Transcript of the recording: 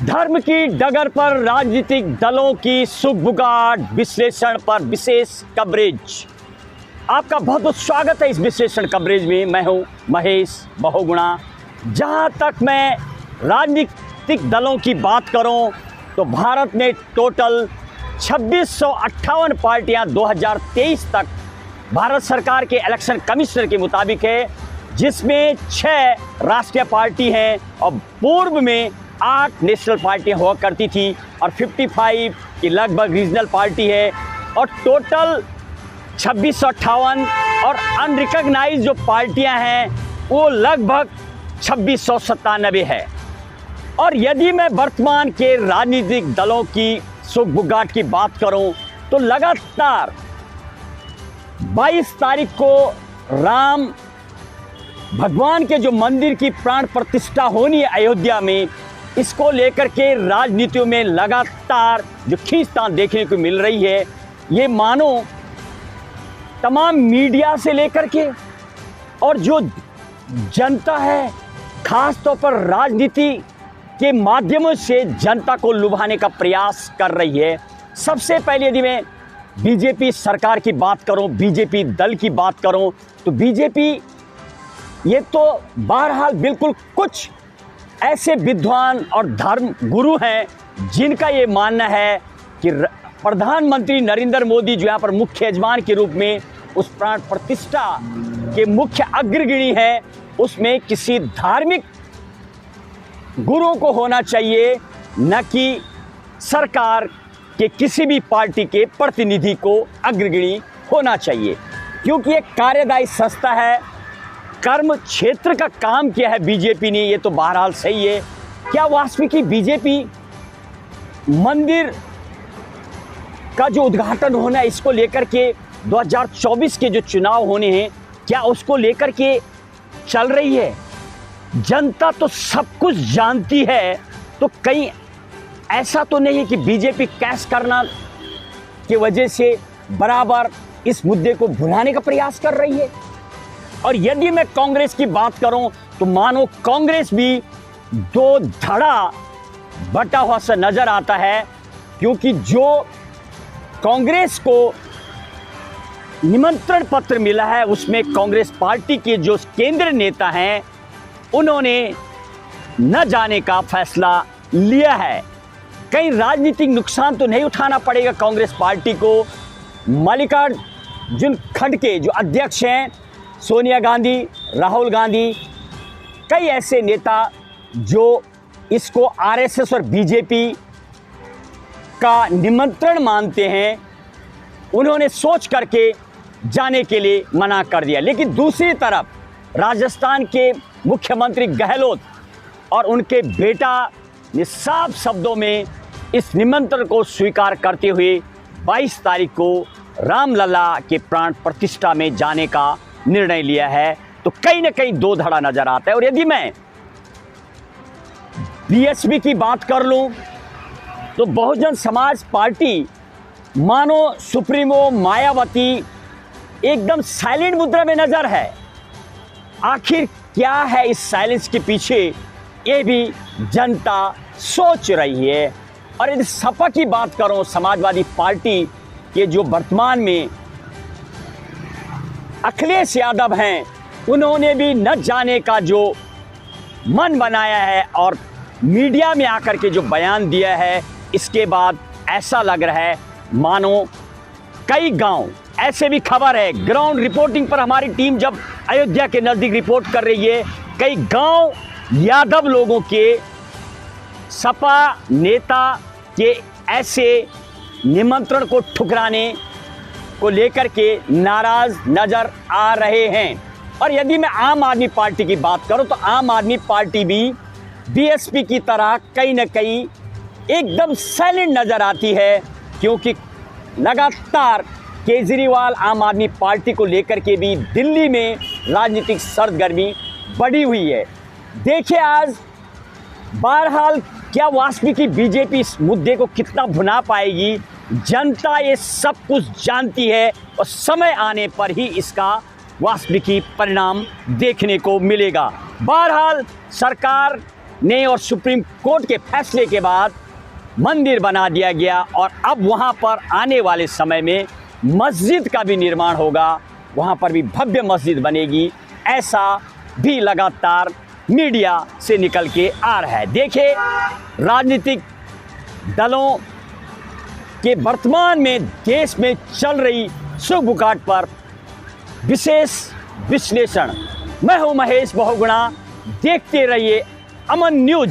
धर्म की डगर पर राजनीतिक दलों की सुगबुगाहट विश्लेषण पर विशेष कवरेज। आपका बहुत बहुत स्वागत है इस विश्लेषण कवरेज में। मैं हूं महेश बहुगुणा। जहां तक मैं राजनीतिक दलों की बात करूं तो भारत में टोटल 2658 पार्टियां 2023 तक भारत सरकार के इलेक्शन कमिश्नर के मुताबिक है, जिसमें 6 राष्ट्रीय पार्टी हैं और पूर्व में 8 नेशनल पार्टियां हुआ करती थी और 55 की लगभग रीजनल पार्टी है और टोटल 2658 और अनरिकॉग्नाइज जो पार्टियां हैं वो लगभग 2697 है। और यदि मैं वर्तमान के राजनीतिक दलों की सुगबुगाहट की बात करूं तो लगातार 22 तारीख को राम भगवान के जो मंदिर की प्राण प्रतिष्ठा होनी है अयोध्या में, इसको लेकर के राजनीतियों में लगातार जो खींचतान देखने को मिल रही है, ये मानो तमाम मीडिया से लेकर के और जो जनता है, खास तौर पर राजनीति के माध्यमों से जनता को लुभाने का प्रयास कर रही है। सबसे पहले यदि मैं बीजेपी सरकार की बात करूं, बीजेपी दल की बात करूं, तो बीजेपी ये तो बहरहाल बिल्कुल कुछ ऐसे विद्वान और धर्म गुरु हैं जिनका ये मानना है कि प्रधानमंत्री नरेंद्र मोदी जो यहाँ पर मुख्य यजमान के रूप में उस प्राण प्रतिष्ठा के मुख्य अग्रगणी हैं, उसमें किसी धार्मिक गुरु को होना चाहिए, न कि सरकार के किसी भी पार्टी के प्रतिनिधि को अग्रगणी होना चाहिए, क्योंकि एक कार्यदायी संस्था है। कर्म क्षेत्र का काम किया है बीजेपी ने, ये तो बहरहाल सही है। क्या वास्तविक बीजेपी मंदिर का जो उद्घाटन होना है, इसको लेकर के 2024 के जो चुनाव होने हैं, क्या उसको लेकर के चल रही है? जनता तो सब कुछ जानती है, तो कहीं ऐसा तो नहीं है कि बीजेपी कैश करना की वजह से बराबर इस मुद्दे को भुलाने का प्रयास कर रही है। और यदि मैं कांग्रेस की बात करूं तो मानो कांग्रेस भी दो धड़ा बटा हुआ सा नजर आता है, क्योंकि जो कांग्रेस को निमंत्रण पत्र मिला है उसमें कांग्रेस पार्टी के जो केंद्रीय नेता हैं उन्होंने न जाने का फैसला लिया है। कहीं राजनीतिक नुकसान तो नहीं उठाना पड़ेगा कांग्रेस पार्टी को। मल्लिकार्जुन खड़गे जो अध्यक्ष हैं, सोनिया गांधी, राहुल गांधी, कई ऐसे नेता जो इसको आरएसएस और बीजेपी का निमंत्रण मानते हैं, उन्होंने सोच करके जाने के लिए मना कर दिया। लेकिन दूसरी तरफ राजस्थान के मुख्यमंत्री गहलोत और उनके बेटा ने साफ शब्दों में इस निमंत्रण को स्वीकार करते हुए 22 तारीख को रामलला के प्राण प्रतिष्ठा में जाने का निर्णय लिया है। तो कहीं ना कहीं दो धड़ा नजर आता है। और यदि मैं बीएसपी की बात कर लूं तो बहुजन समाज पार्टी मानो सुप्रीमो मायावती एकदम साइलेंट मुद्रा में नजर है। आखिर क्या है इस साइलेंस के पीछे, ये भी जनता सोच रही है। और यदि सपा की बात करूं, समाजवादी पार्टी के जो वर्तमान में अखिलेश यादव हैं, उन्होंने भी न जाने का जो मन बनाया है और मीडिया में आकर के जो बयान दिया है, इसके बाद ऐसा लग रहा है मानो कई गांव, ऐसे भी खबर है ग्राउंड रिपोर्टिंग पर हमारी टीम जब अयोध्या के नज़दीक रिपोर्ट कर रही है, कई गांव यादव लोगों के सपा नेता के ऐसे निमंत्रण को ठुकराने को लेकर के नाराज नजर आ रहे हैं। और यदि मैं आम आदमी पार्टी की बात करूं तो आम आदमी पार्टी भी बीएसपी की तरह कहीं ना कहीं एकदम साइलेंट नजर आती है, क्योंकि लगातार केजरीवाल आम आदमी पार्टी को लेकर के भी दिल्ली में राजनीतिक सरगर्मी बढ़ी हुई है। देखिए आज बहरहाल क्या वास्तविक बीजेपी इस मुद्दे को कितना भुना पाएगी, जनता ये सब कुछ जानती है और समय आने पर ही इसका वास्तविकी परिणाम देखने को मिलेगा। बहरहाल सरकार ने और सुप्रीम कोर्ट के फैसले के बाद मंदिर बना दिया गया और अब वहाँ पर आने वाले समय में मस्जिद का भी निर्माण होगा, वहाँ पर भी भव्य मस्जिद बनेगी, ऐसा भी लगातार मीडिया से निकल के आ रहा है। देखिए, राजनीतिक दलों के वर्तमान में देश में चल रही सुगबुगाहट पर विशेष विश्लेषण। मैं हूं महेश बहुगुणा, देखते रहिए अमन न्यूज।